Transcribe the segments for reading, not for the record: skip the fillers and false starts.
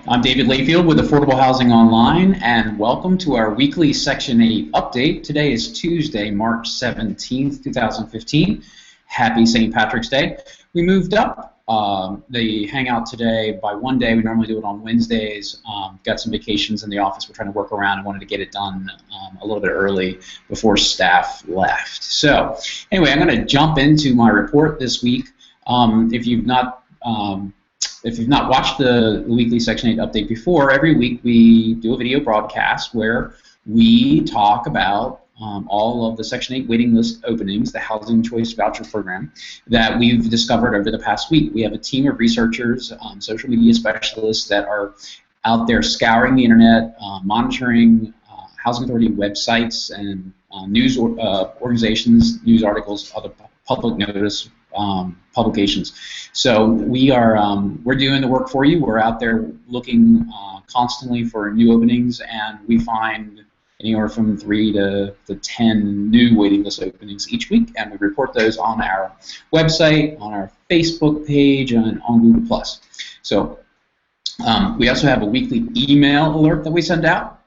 I'm David Layfield with Affordable Housing Online, and welcome to our weekly Section 8 update. Today is Tuesday, March 17th, 2015. Happy St. Patrick's Day. We moved up the Hangout today by one day. We normally do it on Wednesdays. Got some vacations in the office we're trying to work around and wanted to get it done a little bit early before staff left. So anyway, I'm going to jump into my report this week. If you've not watched the weekly Section 8 update before, every week we do a video broadcast where we talk about all of the Section 8 waiting list openings, the Housing Choice Voucher Program, that we've discovered over the past week. We have a team of researchers, social media specialists that are out there scouring the internet, monitoring Housing Authority websites and news organizations, news articles, other public notice publications. So we're doing the work for you. We're out there looking constantly for new openings, and we find anywhere from 3 to 10 new waiting list openings each week, and we report those on our website, on our Facebook page, and on Google+. So we also have a weekly email alert that we send out.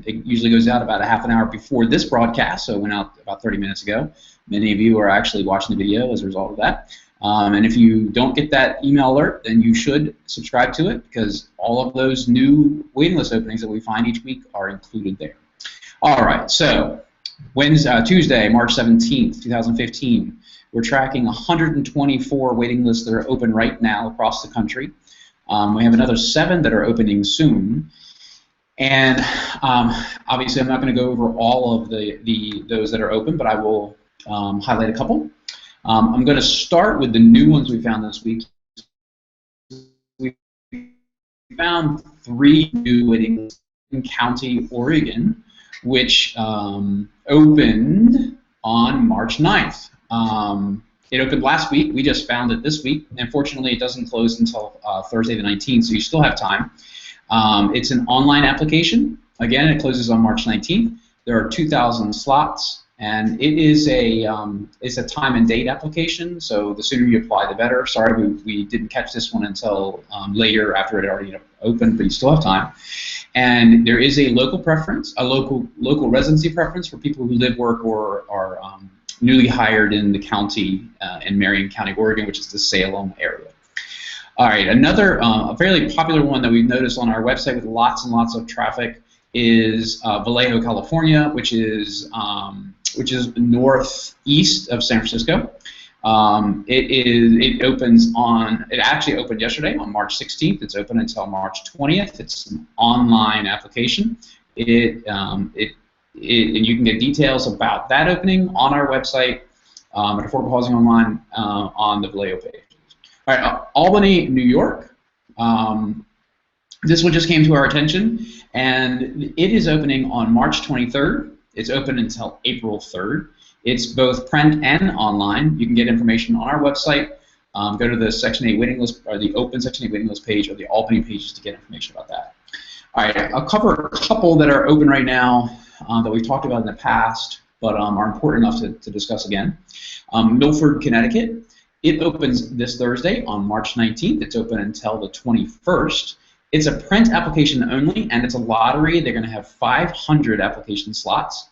It usually goes out about a half an hour before this broadcast, so it went out about 30 minutes ago. Many of you are actually watching the video as a result of that. And if you don't get that email alert, then you should subscribe to it, because all of those new waiting list openings that we find each week are included there. All right, so Tuesday, March 17th, 2015, we're tracking 124 waiting lists that are open right now across the country. We have another 7 that are opening soon. And obviously, I'm not going to go over all of those that are open, but I will highlight a couple. I'm going to start with the new ones we found this week. We found 3 new waiting lists in County, Oregon, which opened on March 9th. It opened last week. We just found it this week. Unfortunately, it doesn't close until Thursday the 19th, so you still have time. It's an online application. Again, it closes on March 19th. There are 2,000 slots, and it is it's a time and date application, so the sooner you apply, the better. Sorry, we didn't catch this one until later after it had already opened, but you still have time. And there is a local preference, a local residency preference for people who live, work, or are newly hired in the county, in Marion County, Oregon, which is the Salem area. All right, another a fairly popular one that we've noticed on our website with lots and lots of traffic is Vallejo, California, which is northeast of San Francisco. It actually opened yesterday on March 16th. It's open until March 20th. It's an online application. And you can get details about that opening on our website at Affordable Housing Online on the Vallejo page. All right, Albany, New York. This one just came to our attention, and it is opening on March 23rd. It's open until April 3rd. It's both print and online. You can get information on our website. Go to the Section 8 waiting list, or the open Section 8 waiting list page, or the Albany pages to get information about that. All right, I'll cover a couple that are open right now that we've talked about in the past, but are important enough to discuss again. Milford, Connecticut. It opens this Thursday on March 19th. It's open until the 21st. It's a print application only, and it's a lottery. They're going to have 500 application slots.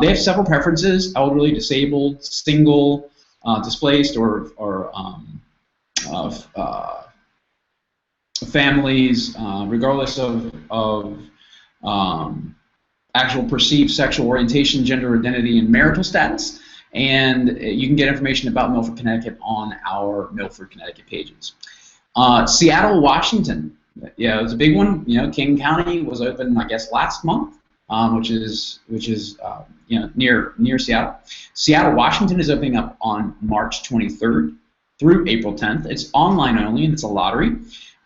They have several preferences: elderly, disabled, single, displaced, or families, regardless of actual perceived sexual orientation, gender identity, and marital status. And you can get information about Milford, Connecticut on our Milford, Connecticut pages. Seattle, Washington. Yeah, it was a big one. You know, King County was open, I guess, last month, which is near Seattle. Seattle, Washington is opening up on March 23rd through April 10th. It's online only, and it's a lottery.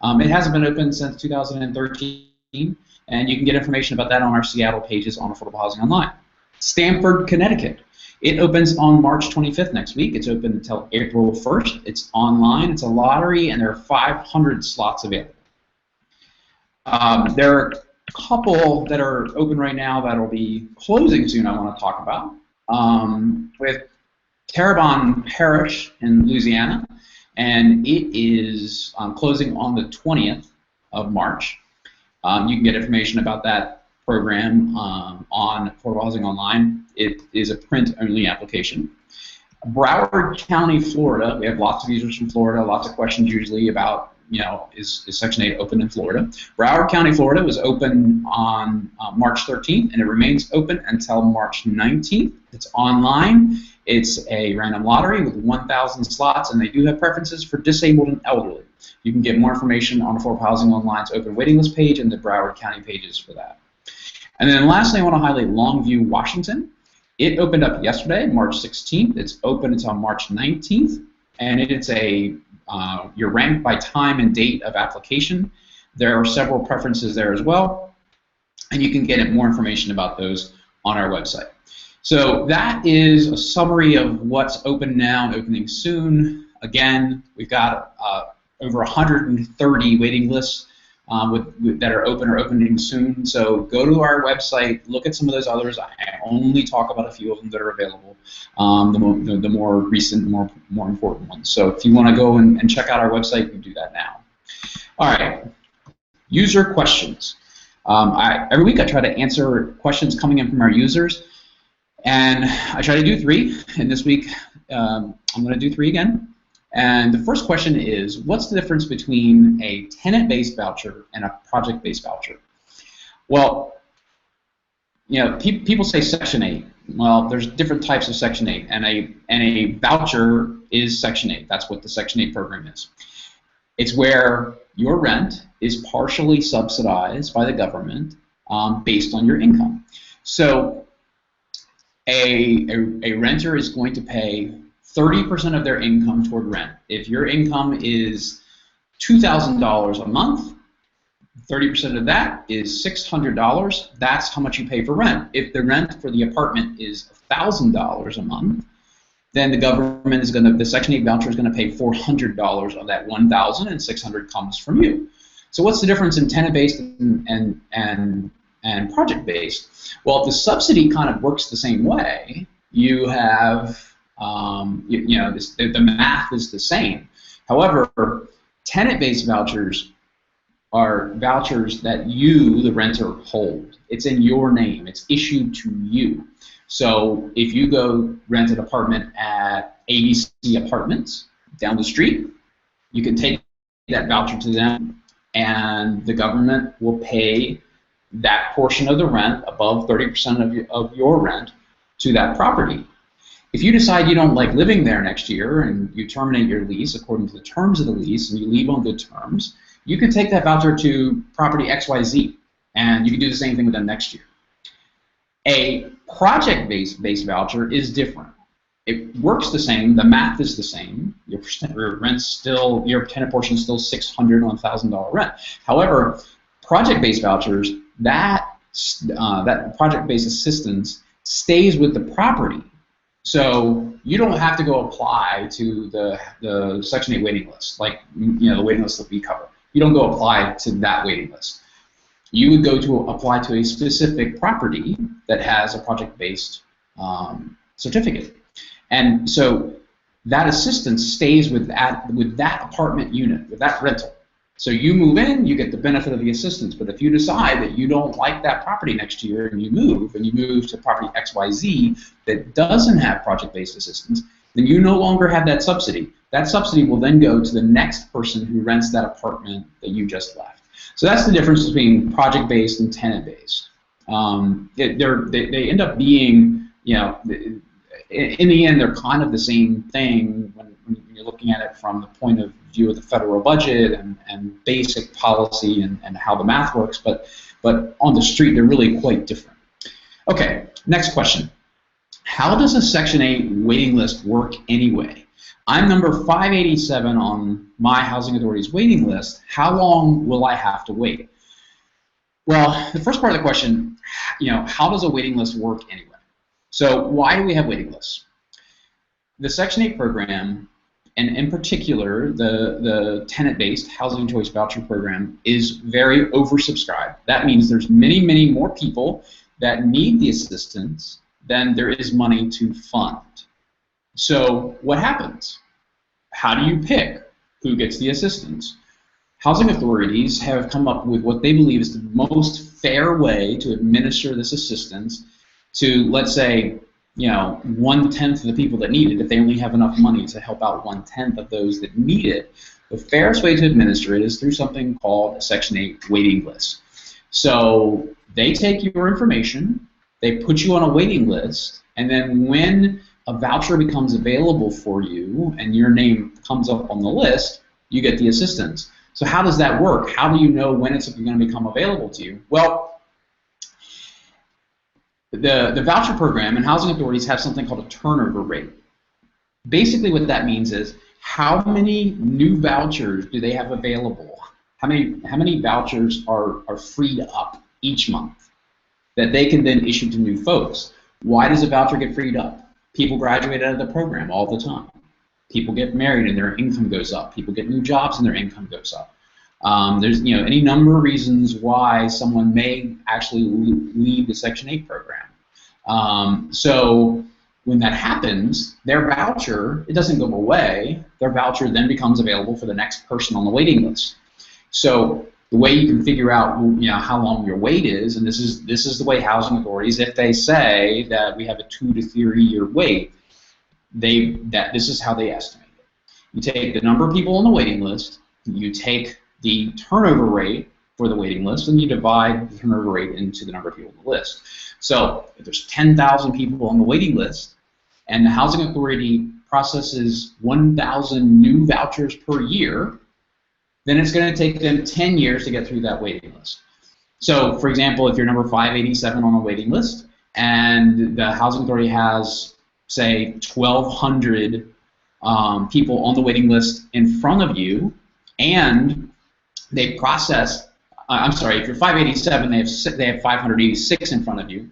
It hasn't been open since 2013, and you can get information about that on our Seattle pages on Affordable Housing Online. Stamford, Connecticut. It opens on March 25th next week. It's open until April 1st. It's online. It's a lottery, and there are 500 slots available. There are a couple that are open right now that will be closing soon I want to talk about. With Terrebonne Parish in Louisiana, and it is closing on the 20th of March. You can get information about that program on Affordable Housing Online. It is a print-only application. Broward County, Florida. We have lots of users from Florida, lots of questions usually about, is Section 8 open in Florida? Broward County, Florida was open on March 13th, and it remains open until March 19th. It's online. It's a random lottery with 1,000 slots, and they do have preferences for disabled and elderly. You can get more information on Affordable Housing Online's open waiting list page and the Broward County pages for that. And then lastly, I want to highlight Longview, Washington. It opened up yesterday, March 16th. It's open until March 19th, and it's you're ranked by time and date of application. There are several preferences there as well, and you can get more information about those on our website. So that is a summary of what's open now and opening soon. Again, we've got over 130 waiting lists that are open or opening soon. So go to our website, look at some of those others. I only talk about a few of them that are available, the more recent, more important ones. So if you want to go and check out our website, you can do that now. All right, user questions. Every week I try to answer questions coming in from our users, and I try to do 3, and this week I'm going to do 3 again. And the first question is, what's the difference between a tenant-based voucher and a project-based voucher? Well, people say Section 8. Well, there's different types of Section 8, and a voucher is Section 8. That's what the Section 8 program is. It's where your rent is partially subsidized by the government based on your income. So a renter is going to pay 30% of their income toward rent. If your income is $2,000 a month, 30% of that is $600. That's how much you pay for rent. If the rent for the apartment is $1,000 a month, then the Section 8 voucher is going to pay $400 of that $1,000, and $600 comes from you. So what's the difference in tenant-based and project-based? Well, the subsidy kind of works the same way. You have the math is the same. However, tenant-based vouchers are vouchers that you, the renter, hold. It's in your name. It's issued to you. So if you go rent an apartment at ABC Apartments down the street, you can take that voucher to them, and the government will pay that portion of the rent above 30% of your rent to that property. If you decide you don't like living there next year and you terminate your lease according to the terms of the lease and you leave on good terms, you can take that voucher to property XYZ, and you can do the same thing with them next year. A project-based voucher is different. It works the same. The math is the same. Your rent's still, your tenant portion is still $600 on $1,000 rent. However, project-based vouchers, that project-based assistance stays with the property. So you don't have to go apply to the Section 8 waiting list, like the waiting list that we cover. You don't go apply to that waiting list. You would go to apply to a specific property that has a project-based certificate, and so that assistance stays with that apartment unit, with that rental. So you move in, you get the benefit of the assistance. But if you decide that you don't like that property next year and you move to property XYZ that doesn't have project-based assistance, then you no longer have that subsidy. That subsidy will then go to the next person who rents that apartment that you just left. So that's the difference between project-based and tenant-based. They end up being, in the end, they're kind of the same thing when you're looking at it from the point of view of the federal budget and basic policy and how the math works, but on the street they're really quite different. Okay, next question. How does a Section 8 waiting list work anyway? I'm number 587 on my Housing Authority's waiting list. How long will I have to wait? Well, the first part of the question, how does a waiting list work anyway? So why do we have waiting lists? The Section 8 program, and in particular the tenant-based housing choice voucher program, is very oversubscribed. That means there's many, many more people that need the assistance than there is money to fund. So what happens? How do you pick who gets the assistance? housing authorities have come up with what they believe is the most fair way to administer this assistance to, let's say, 1/10 of the people that need it. If they only have enough money to help out 1/10 of those that need it, the fairest way to administer it is through something called a Section 8 waiting list. So they take your information, they put you on a waiting list, and then when a voucher becomes available for you and your name comes up on the list, you get the assistance. So how does that work? How do you know when it's going to become available to you? Well, the voucher program and housing authorities have something called a turnover rate. Basically what that means is how many new vouchers do they have available? How many vouchers are freed up each month that they can then issue to new folks? Why does a voucher get freed up? People graduate out of the program all the time. People get married and their income goes up. People get new jobs and their income goes up. There's any number of reasons why someone may actually leave the Section 8 program. So when that happens, their voucher, it doesn't go away. Their voucher then becomes available for the next person on the waiting list. So the way you can figure out how long your wait is, and this is the way housing authorities, if they say that we have a 2 to 3 year wait, this is how they estimate it. You take the number of people on the waiting list, you take the turnover rate for the waiting list, and you divide the turnover rate into the number of people on the list. So if there's 10,000 people on the waiting list, and the housing authority processes 1,000 new vouchers per year, then it's going to take them 10 years to get through that waiting list. So, for example, if you're number 587 on the waiting list, and the housing authority has, say, 1,200 people on the waiting list in front of you, and they process, if you're 587, they have 586 in front of you.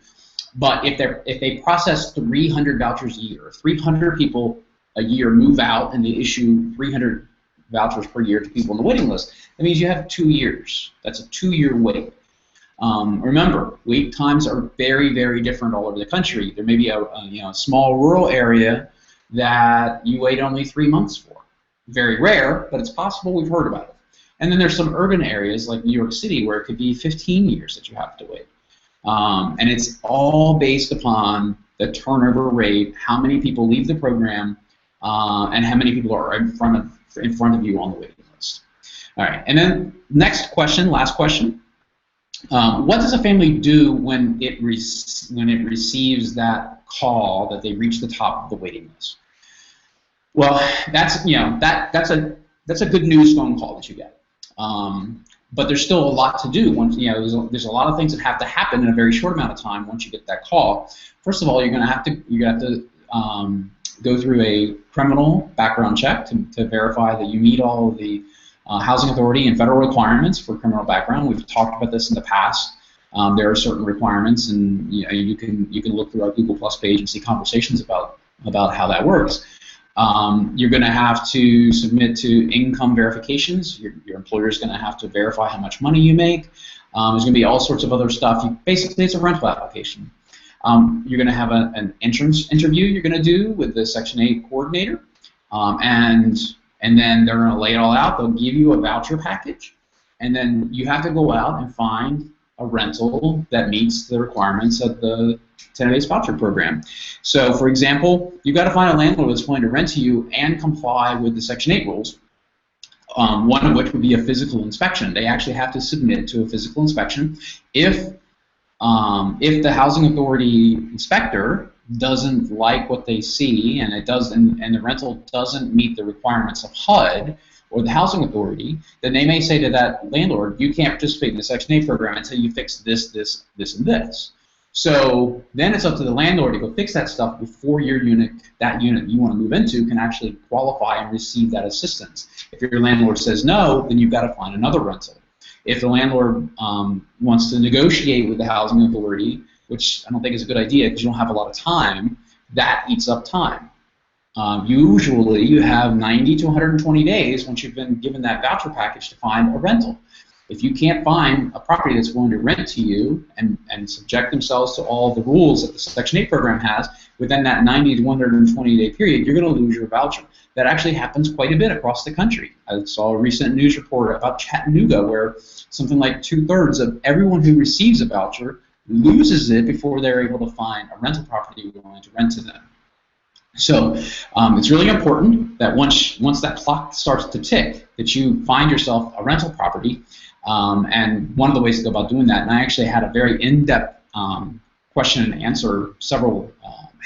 But if they process 300 vouchers a year, 300 people a year move out and they issue 300 vouchers per year to people on the waiting list, that means you have 2 years. That's a 2-year wait. Remember, wait times are very, very different all over the country. There may be a small rural area that you wait only 3 months for. Very rare, but it's possible. We've heard about it. And then there's some urban areas like New York City where it could be 15 years that you have to wait. And it's all based upon the turnover rate, how many people leave the program, and how many people are in front of you on the waiting list. All right, and then last question. What does a family do when it receives that call that they reach the top of the waiting list? Well, that's a good news phone call that you get. But there's still a lot to do. There's a lot of things that have to happen in a very short amount of time once you get that call. First of all, you're gonna have to go through a criminal background check to verify that you meet all of the housing authority and federal requirements for criminal background. We've talked about this in the past. There are certain requirements, and you can look through our Google Plus page and see conversations about how that works. You're going to have to submit to income verifications. Your employer is going to have to verify how much money you make. There's going to be all sorts of other stuff. Basically, it's a rental application. You're going to have an entrance interview you're going to do with the Section 8 coordinator, and then they're going to lay it all out. They'll give you a voucher package, and then you have to go out and find a rental that meets the requirements of the tenant-based voucher program. So, for example, you've got to find a landlord that's going to rent to you and comply with the Section 8 rules, one of which would be a physical inspection. They actually have to submit to a physical inspection. If the housing authority inspector doesn't like what they see and the rental doesn't meet the requirements of HUD or the housing authority, then they may say to that landlord, you can't participate in the Section 8 program until you fix this, this, this, and this. So then it's up to the landlord to go fix that stuff before that unit you want to move into can actually qualify and receive that assistance. If your landlord says no, then you've got to find another rental. If the landlord wants to negotiate with the housing authority, which I don't think is a good idea because you don't have a lot of time, that eats up time. Usually you have 90 to 120 days once you've been given that voucher package to find a rental. if you can't find a property that's willing to rent to you and subject themselves to all the rules that the Section 8 program has within that 90 to 120-day period, you're going to lose your voucher. That actually happens quite a bit across the country. I saw a recent news report about Chattanooga where something like 2/3 of everyone who receives a voucher loses it before they're able to find a rental property willing to rent to them. So it's really important that once that clock starts to tick, that you find yourself a rental property. And one of the ways to go about doing that, and I actually had a very in-depth question and answer several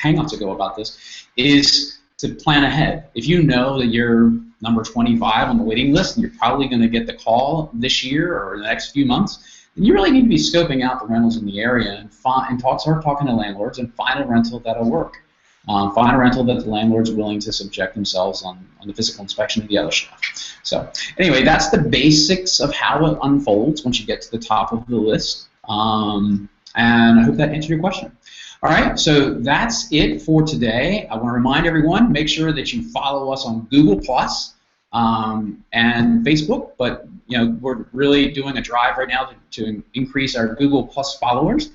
hangouts ago about this, is to plan ahead. If you know that you're number 25 on the waiting list and you're probably going to get the call this year or the next few months, then you really need to be scoping out the rentals in the area and start talking to landlords and find a rental that'll work. Find a rental that the landlord's willing to subject themselves on the physical inspection of the other stuff. So anyway, that's the basics of how it unfolds once you get to the top of the list. And I hope that answered your question. All right, so that's it for today. I want to remind everyone, make sure that you follow us on Google Plus and Facebook. But we're really doing a drive right now to increase our Google Plus followers.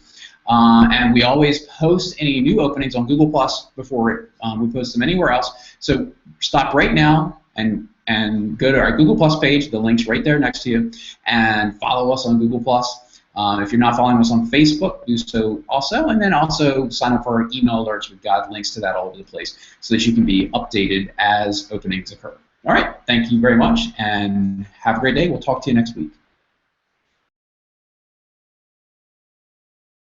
And we always post any new openings on Google Plus before we post them anywhere else. So stop right now and go to our Google Plus page. The link's right there next to you, and follow us on Google Plus. If you're not following us on Facebook, do so also, and then also sign up for our email alerts. We've got links to that all over the place so that you can be updated as openings occur. All right, thank you very much, and have a great day. We'll talk to you next week.